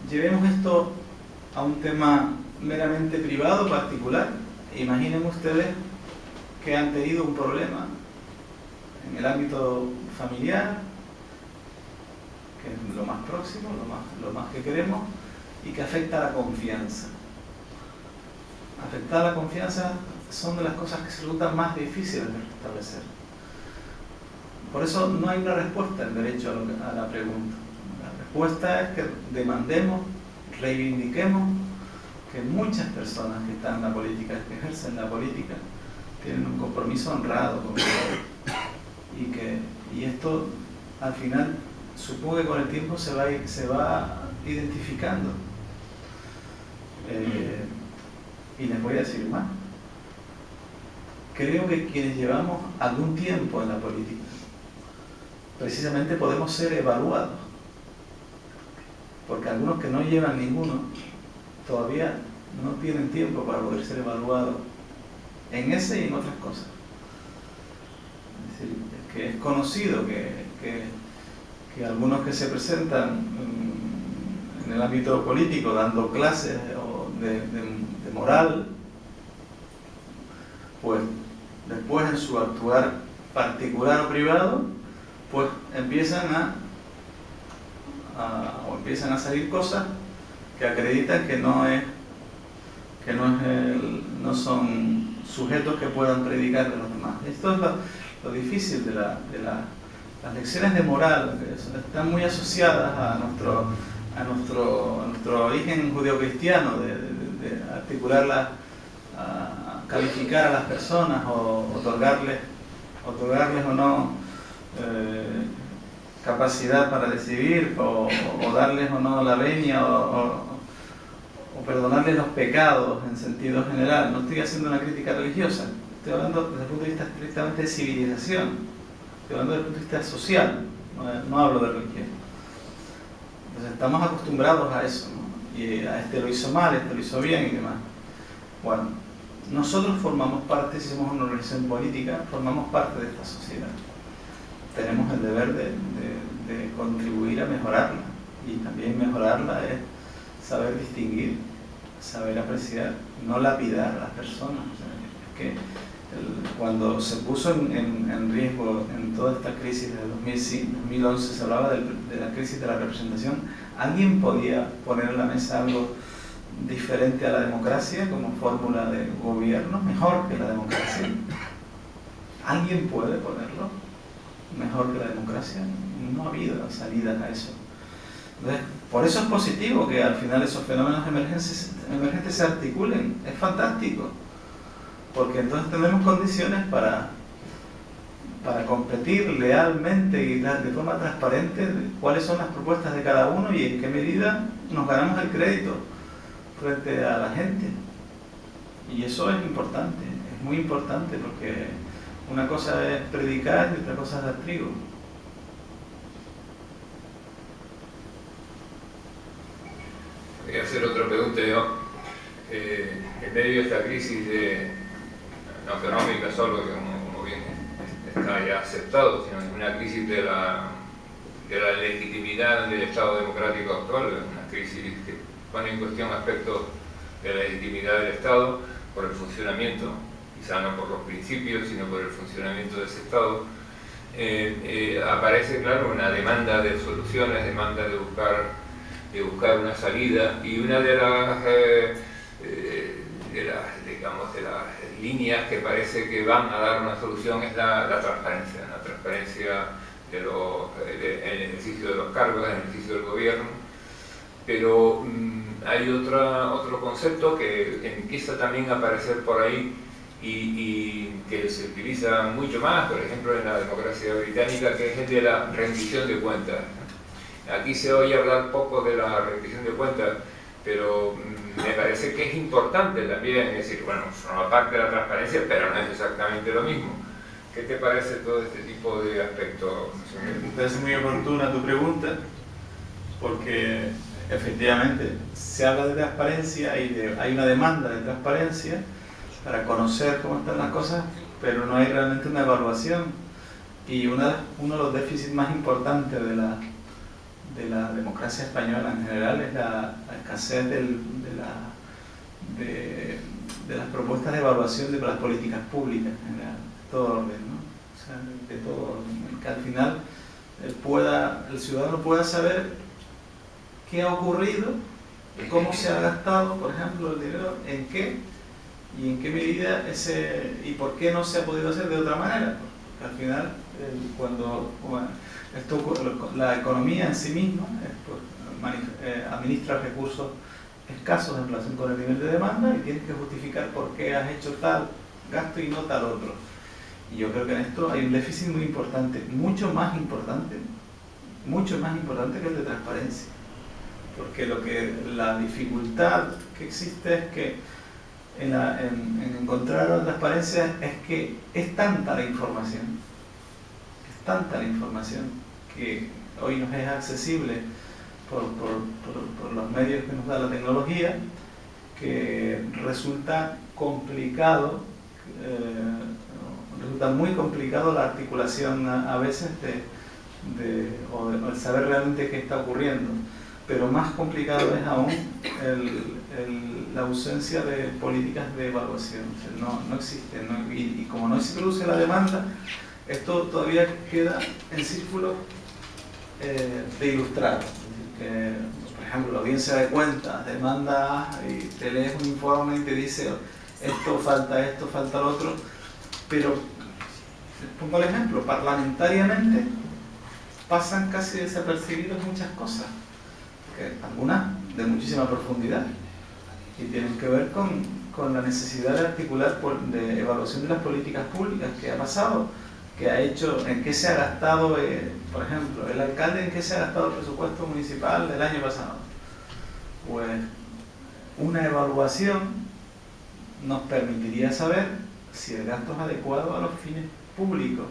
B: Llevemos esto a un tema meramente privado, particular. Imaginen ustedes que han tenido un problema en el ámbito familiar, que es lo más próximo, lo más que queremos, y que afecta a la confianza. Afectar a la confianza son de las cosas que se resultan más difíciles de restablecer. Por eso no hay una respuesta en derecho a la pregunta. La respuesta es que demandemos, reivindiquemos que muchas personas que están en la política, que ejercen la política, tienen un compromiso honrado con el y esto al final supongo que con el tiempo se va identificando. Y les voy a decir más. Creo que quienes llevamos algún tiempo en la política, precisamente podemos ser evaluados, porque algunos que no llevan ninguno todavía no tienen tiempo para poder ser evaluados en ese y en otras cosas. Es decir, que es conocido que algunos que se presentan en el ámbito político dando clases de moral, pues después en su actuar particular o privado, pues empiezan a salir cosas que acreditan que no son sujetos que puedan predicar de los demás. Esto es lo difícil de las lecciones de moral, que están muy asociadas a nuestro origen judeocristiano, de articularlas, a calificar a las personas o otorgarles o no capacidad para decidir o darles o no la venia o perdonarles los pecados en sentido general. No estoy haciendo una crítica religiosa, estoy hablando desde el punto de vista estrictamente de civilización, estoy hablando desde el punto de vista social, no hablo de religión. Entonces estamos acostumbrados a eso, ¿no? Y a este lo hizo mal, este lo hizo bien y demás. Bueno, nosotros formamos parte, si somos una organización política, formamos parte de esta sociedad. Tenemos el deber de contribuir a mejorarla, y también mejorarla es saber distinguir, saber apreciar, no lapidar a las personas. O sea, es que cuando se puso en riesgo en toda esta crisis de 2011, se hablaba de la crisis de la representación, ¿alguien podía poner en la mesa algo diferente a la democracia como fórmula de gobierno, mejor que la democracia? ¿Alguien puede ponerlo mejor que la democracia? No ha habido salidas a eso. Entonces, por eso es positivo que al final esos fenómenos emergentes se articulen. Es fantástico, porque entonces tenemos condiciones para competir lealmente y de forma transparente de cuáles son las propuestas de cada uno y en qué medida nos ganamos el crédito frente a la gente. Y eso es importante, es muy importante, porque una cosa es predicar y otra cosa es dar trigo.
A: Voy a hacer otra pregunta yo. En medio de esta crisis no económica solo, que como bien está ya aceptado, sino es una crisis de la legitimidad del Estado democrático actual, una crisis que pone en cuestión aspectos de la legitimidad del Estado por el funcionamiento, quizá no por los principios, sino por el funcionamiento de ese Estado. Aparece, claro, una demanda de soluciones, demanda de buscar una salida, y una de las líneas que parece que van a dar una solución es la transparencia en el ejercicio de los cargos, en el ejercicio del gobierno. Pero hay otro concepto que empieza también a aparecer por ahí y que se utiliza mucho más, por ejemplo, en la democracia británica, que es el de la rendición de cuentas. Aquí se oye hablar poco de la rendición de cuentas, pero me parece que es importante también, es decir, bueno, forma parte de la transparencia, pero no es exactamente lo mismo. ¿Qué te parece todo este tipo de aspectos?
B: Me parece muy oportuna tu pregunta, porque efectivamente se habla de transparencia y hay una demanda de transparencia para conocer cómo están las cosas, pero no hay realmente una evaluación. Y uno de los déficits más importantes de la democracia española en general es la escasez de las propuestas de evaluación de las políticas públicas en general, de todo orden, ¿no? O sea, de todo orden, que al final el ciudadano pueda saber qué ha ocurrido, cómo se ha gastado, por ejemplo, el dinero, en qué y en qué medida y por qué no se ha podido hacer de otra manera. Porque al final, la economía en sí misma administra recursos escasos en relación con el nivel de demanda y tienes que justificar por qué has hecho tal gasto y no tal otro. Y yo creo que en esto hay un déficit muy importante, mucho más importante que el de transparencia. Porque la dificultad que existe es que en encontrar la transparencia es que es tanta la información que hoy nos es accesible por los medios que nos da la tecnología, que resulta complicado, resulta muy complicado la articulación a veces o el saber realmente qué está ocurriendo. Pero más complicado es aún la ausencia de políticas de evaluación. O sea, no existe, y como no se produce la demanda, esto todavía queda en círculos de ilustrados. Por ejemplo, la audiencia de cuentas demanda y te lees un informe y te dice esto, falta lo otro, pero les pongo el ejemplo, parlamentariamente pasan casi desapercibidas muchas cosas, algunas de muchísima profundidad y tienen que ver con la necesidad de articular de evaluación de las políticas públicas, qué ha pasado, qué ha hecho, en qué se ha gastado, por ejemplo, el alcalde en qué se ha gastado el presupuesto municipal del año pasado. Pues una evaluación nos permitiría saber si el gasto es adecuado a los fines públicos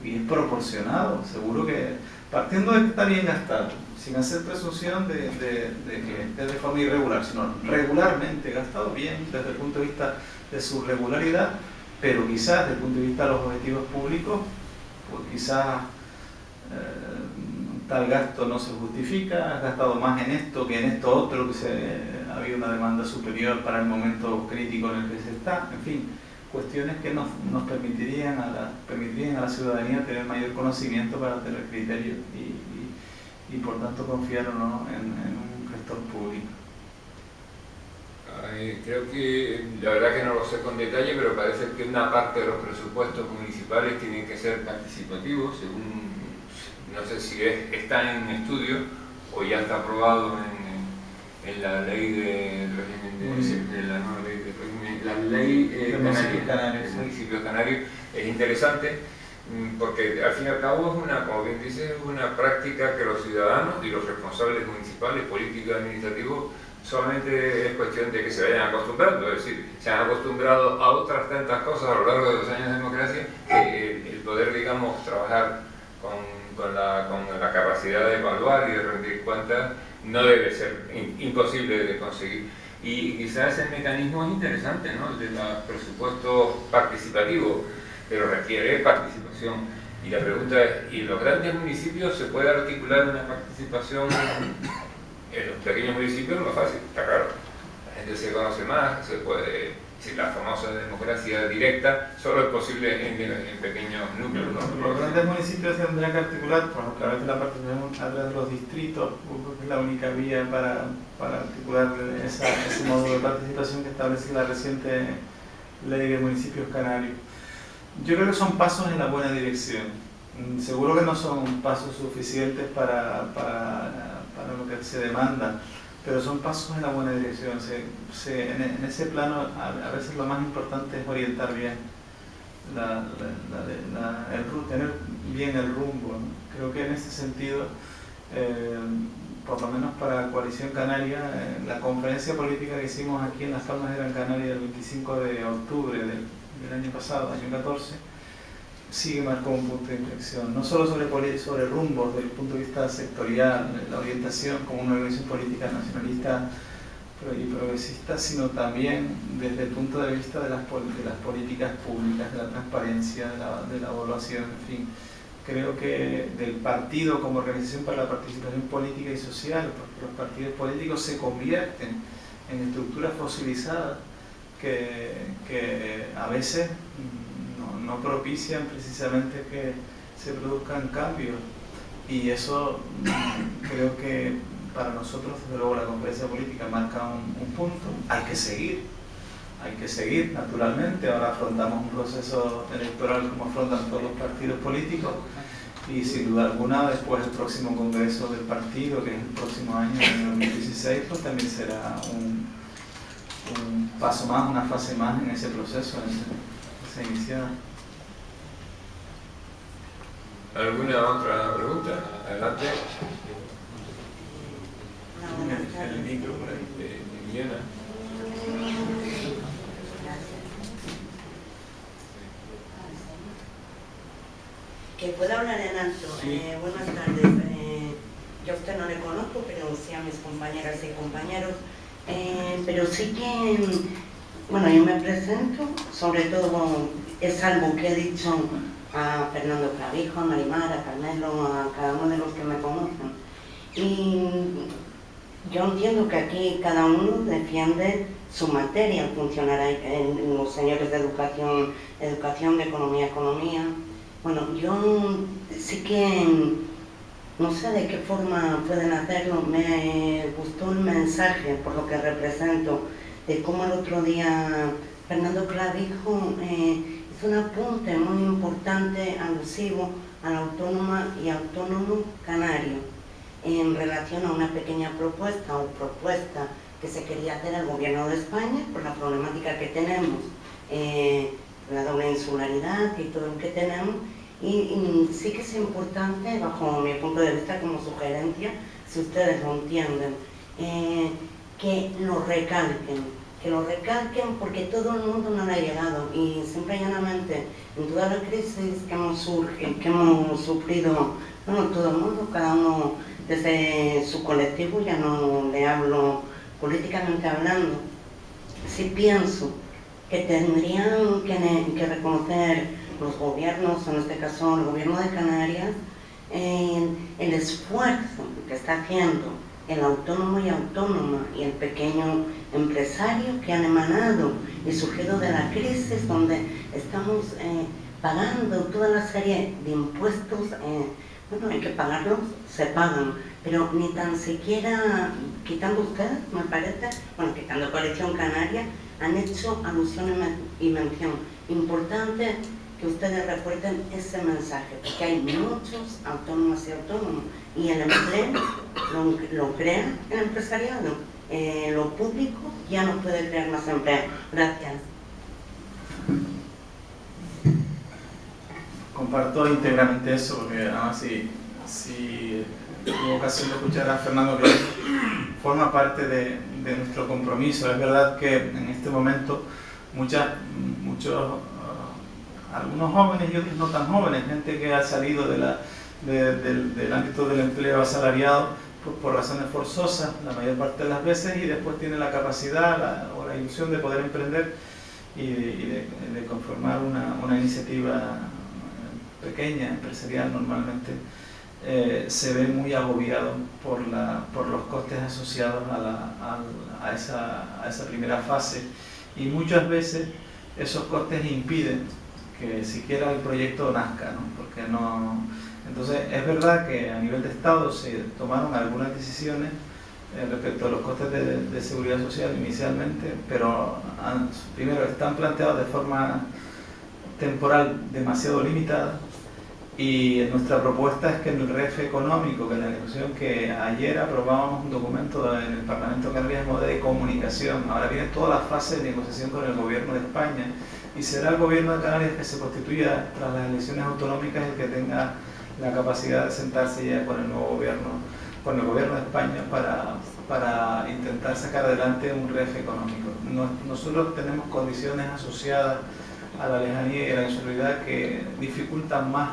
B: y es proporcionado, seguro que partiendo de que está bien gastado, sin hacer presunción de que esté de forma irregular, sino regularmente gastado bien desde el punto de vista de su regularidad, pero quizás desde el punto de vista de los objetivos públicos, pues quizás tal gasto no se justifica, has gastado más en esto que en esto otro, había una demanda superior para el momento crítico en el que se está, en fin, cuestiones que nos permitirían a la ciudadanía tener mayor conocimiento para tener criterios y por tanto confiar o no en un gestor público.
A: Creo que, la verdad que no lo sé con detalle, pero parece que una parte de los presupuestos municipales tienen que ser participativos, según, no sé si está en estudio o ya está aprobado en la ley de régimen la ley de municipios canarios. Es interesante porque al fin y al cabo es como bien dice, una práctica que los ciudadanos y los responsables municipales, políticos y administrativos solamente es cuestión de que se vayan acostumbrando, es decir, se han acostumbrado a otras tantas cosas a lo largo de los años de democracia, que el poder, digamos, trabajar con con la capacidad de evaluar y de rendir cuentas, no debe ser imposible de conseguir. Y quizás ese mecanismo es interesante, ¿no? El de los presupuestos participativos, pero requiere participación. Y la pregunta es, ¿y en los grandes municipios se puede articular una participación? En los pequeños municipios no es fácil, está claro. La gente se conoce más, se puede... Si la famosa democracia directa solo es posible en pequeños núcleos, ¿no?
B: Los grandes municipios se tendrán que articular a través de la participación, a través de los distritos, porque es la única vía para articular ese modo de participación que establece la reciente Ley de Municipios Canarios. Yo creo que son pasos en la buena dirección. Seguro que no son pasos suficientes para lo que se demanda, pero son pasos en la buena dirección. En ese plano, a veces lo más importante es orientar bien, tener bien el rumbo, ¿no? Creo que en ese sentido, por lo menos para Coalición Canaria, la conferencia política que hicimos aquí en Las Palmas de Gran Canaria el 25 de octubre del año pasado, año 14, sí que marcó un punto de inflexión, no solo sobre rumbo desde el punto de vista sectorial, la orientación como una organización política nacionalista y progresista, sino también desde el punto de vista de las políticas públicas, de la transparencia, de la evaluación, en fin. Creo que del partido como organización para la participación política y social, porque los partidos políticos se convierten en estructuras fosilizadas que a veces no propician precisamente que se produzcan cambios, y eso creo que para nosotros, desde luego, la conferencia política marca un punto. Hay que seguir naturalmente. Ahora afrontamos un proceso electoral como afrontan todos los partidos políticos, y sin duda alguna después el próximo congreso del partido, que es el próximo año, en el 2016, pues también será un paso más, una fase más en ese proceso, en esa iniciada.
A: ¿Alguna otra pregunta? Adelante. El micro por ahí, Liliana.
E: Que pueda hablar en alto.
A: Sí.
E: Buenas tardes. Yo a usted no le conozco, pero sí a mis compañeras y compañeros. Pero sí que, bueno, yo me presento, sobre todo es algo que he dicho a Fernando Clavijo, a Marimar, a Carmelo, a cada uno de los que me conocen. Y yo entiendo que aquí cada uno defiende su materia, funcionará en los señores de educación, de economía. Bueno, yo sí que no sé de qué forma pueden hacerlo. Me gustó el mensaje por lo que represento, de cómo el otro día Fernando Clavijo hizo un apunte muy importante alusivo a la autónoma y autónomo canario en relación a una pequeña propuesta que se quería hacer al gobierno de España por la problemática que tenemos, la doble insularidad y todo lo que tenemos. Y sí que es importante, bajo mi punto de vista como sugerencia, si ustedes lo entienden, que lo recalquen porque todo el mundo no le ha llegado, y simple y llanamente en toda la crisis que hemos sufrido, bueno, todo el mundo, cada uno desde su colectivo, ya no le hablo políticamente hablando, sí pienso que tendrían que reconocer los gobiernos, en este caso el gobierno de Canarias, el esfuerzo que está haciendo el autónomo y autónoma y el pequeño empresario que han emanado y surgido de la crisis, donde estamos pagando toda la serie de impuestos. Bueno, hay que pagarlos, se pagan, pero ni tan siquiera, quitando ustedes, me parece, bueno, quitando Coalición Canaria, han hecho alusión y mención. Importante que ustedes recuerden ese mensaje, porque hay muchos autónomos y autónomos, y el empleo lo crea el empresariado. Lo público ya no puede crear más empleo. Gracias.
B: Comparto íntegramente eso, porque además si tuve ocasión de escuchar a Fernando Clavijo, forma parte de nuestro compromiso. Es verdad que en este momento muchos algunos jóvenes y otros no tan jóvenes, gente que ha salido de del ámbito del empleo asalariado por razones forzosas la mayor parte de las veces, y después tiene la capacidad o la ilusión de poder emprender y de conformar una iniciativa pequeña, empresarial normalmente, se ve muy agobiado por los costes asociados a esa primera fase, y muchas veces esos costes impiden que siquiera el proyecto nazca, ¿no? Porque no... Entonces es verdad que a nivel de Estado se tomaron algunas decisiones respecto a los costes de seguridad social inicialmente, pero primero están planteados de forma temporal demasiado limitada, y nuestra propuesta es que en el REF económico, que en la negociación que ayer aprobábamos un documento en el Parlamento Canario de comunicación, ahora viene toda la fase de negociación con el Gobierno de España, y será el Gobierno de Canarias que se constituya tras las elecciones autonómicas el que tenga la capacidad de sentarse ya con el nuevo gobierno, con el Gobierno de España, para intentar sacar adelante un REF económico. Nosotros tenemos condiciones asociadas a la lejanía y a la inseguridad que dificultan más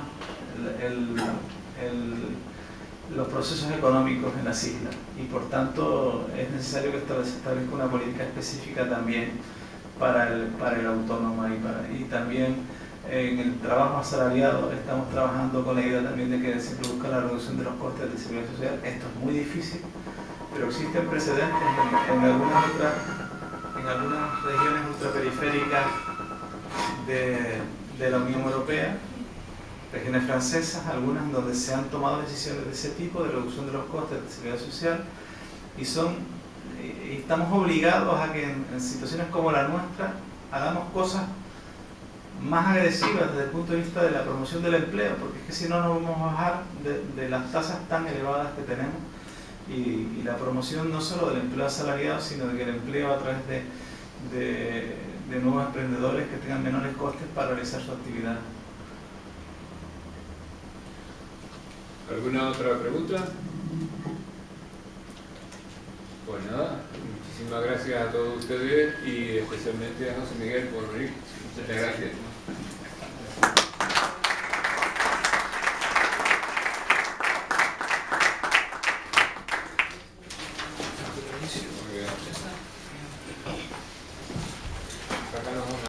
B: los procesos económicos en las islas, y por tanto es necesario que se establezca una política específica también para el autónomo, y también en el trabajo asalariado estamos trabajando con la idea también de que se produzca la reducción de los costes de seguridad social. Esto es muy difícil, pero existen precedentes en algunas regiones ultraperiféricas de la Unión Europea, regiones francesas, algunas donde se han tomado decisiones de ese tipo, de reducción de los costes de seguridad social, y estamos obligados a que en situaciones como la nuestra hagamos cosas más agresivas desde el punto de vista de la promoción del empleo, porque es que si no nos vamos a bajar de las tasas tan elevadas que tenemos, y la promoción no solo del empleo asalariado, sino de que el empleo a través de nuevos emprendedores que tengan menores costes para realizar su actividad.
A: ¿Alguna otra pregunta? Pues nada, muchísimas gracias a todos ustedes, y especialmente a José Miguel por venir. Muchas gracias.